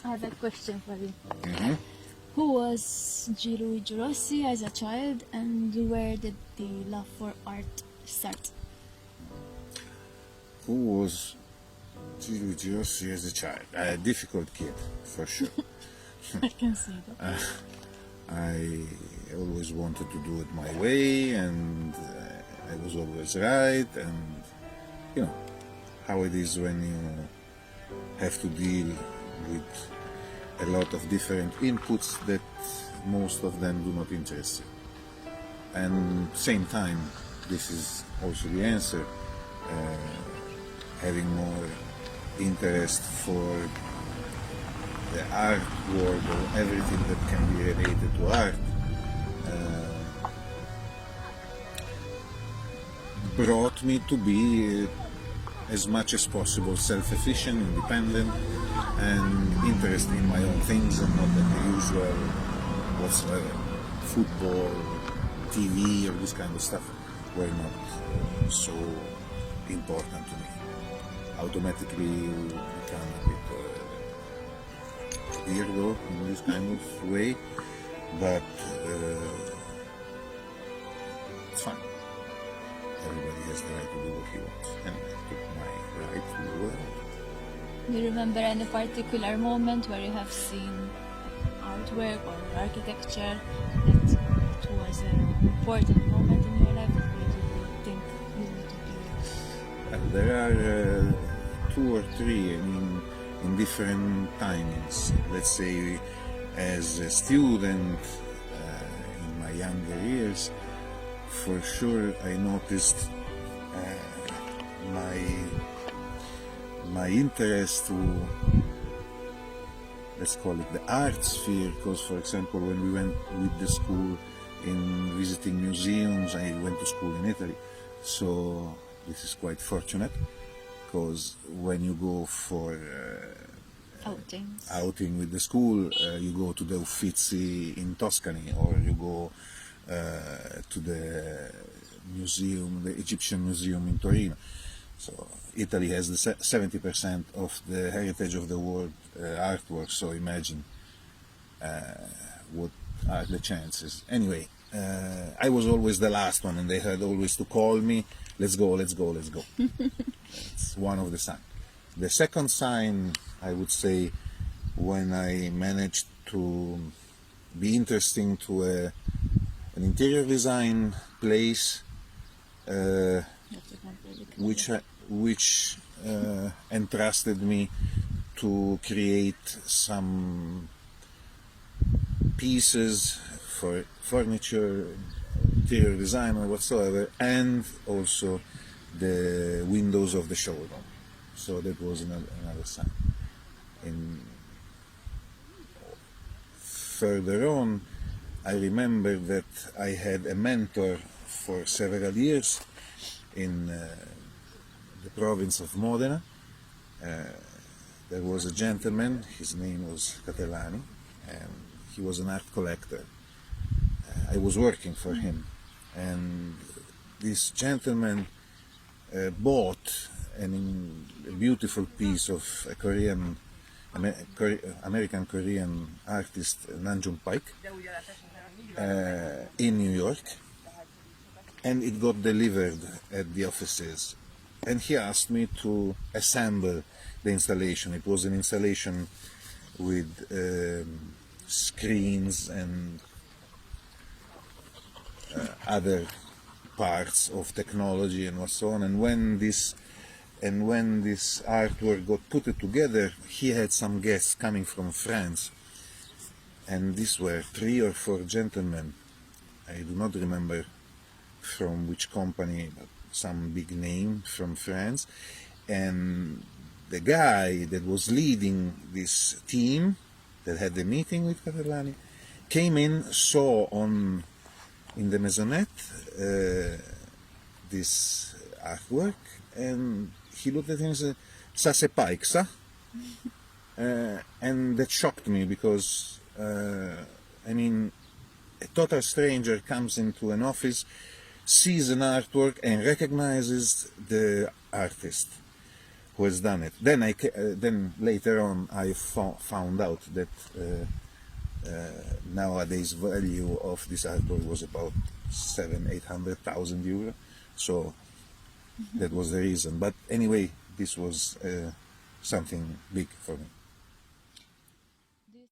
I have a question for you. Mhm. Who was Luigi Rossi as a child, and where did the love for art start? Who was Luigi Rossi as a child? A difficult kid, for sure. I can see that. I always wanted to do it my way, and I was always right, and you know how it is when you have to deal with a lot of different inputs that most of them do not interest you. And same time, this is also the answer, having more interest for the art world or everything that can be related to art brought me to be as much as possible self-efficient, independent, and interested in my own things and not in the usual whatsoever. Football, TV, or this kind of stuff were not so important to me. Automatically you become a bit weirdo in this kind of way, but it's fun. Everybody has the right to do what he wants, and I took my right to the world. Do you remember any particular moment where you have seen artwork or architecture that it was an important moment in your life that made you think you need to be? There are two or three, in different timings. Let's say, as a student in my younger years, for sure I noticed my interest to, let's call it the art sphere, because for example when we went with the school in visiting museums, I went to school in Italy, so this is quite fortunate, because when you go for outing with the school, you go to the Uffizi in Tuscany, or you go to the museum, the Egyptian Museum in Torino. So Italy has the 70% of the heritage of the world artwork, so imagine what are the chances. Anyway, I was always the last one, and they had always to call me, let's go, let's go, let's go. That's one of the signs. The second sign, I would say, when I managed to be interesting to an interior design place, which entrusted me to create some pieces for furniture, interior design or whatsoever, and also the windows of the showroom. So that was another sign. And further on, I remember that I had a mentor for several years in the province of Modena. There was a gentleman, his name was Catellani, and he was an art collector. I was working for him, and this gentleman bought a beautiful piece of a American Korean artist, Nanjung Paik, in New York, and it got delivered at the offices. And he asked me to assemble the installation. It was an installation with screens and other parts of technology and so on. And when this artwork got put together, he had some guests coming from France, and these were 3 or 4 gentlemen. I do not remember from which company, but some big name from France. And the guy that was leading this team that had the meeting with Catellani came in, saw in the maisonette this artwork, and he looked at him and said, "Ça c'est Paik, ça?" And that shocked me, because a total stranger comes into an office, sees an artwork and recognizes the artist, who has done it. Then later on I found out that nowadays value of this artwork was about 700,000-800,000 euro. So that was the reason. But anyway, this was something big for me.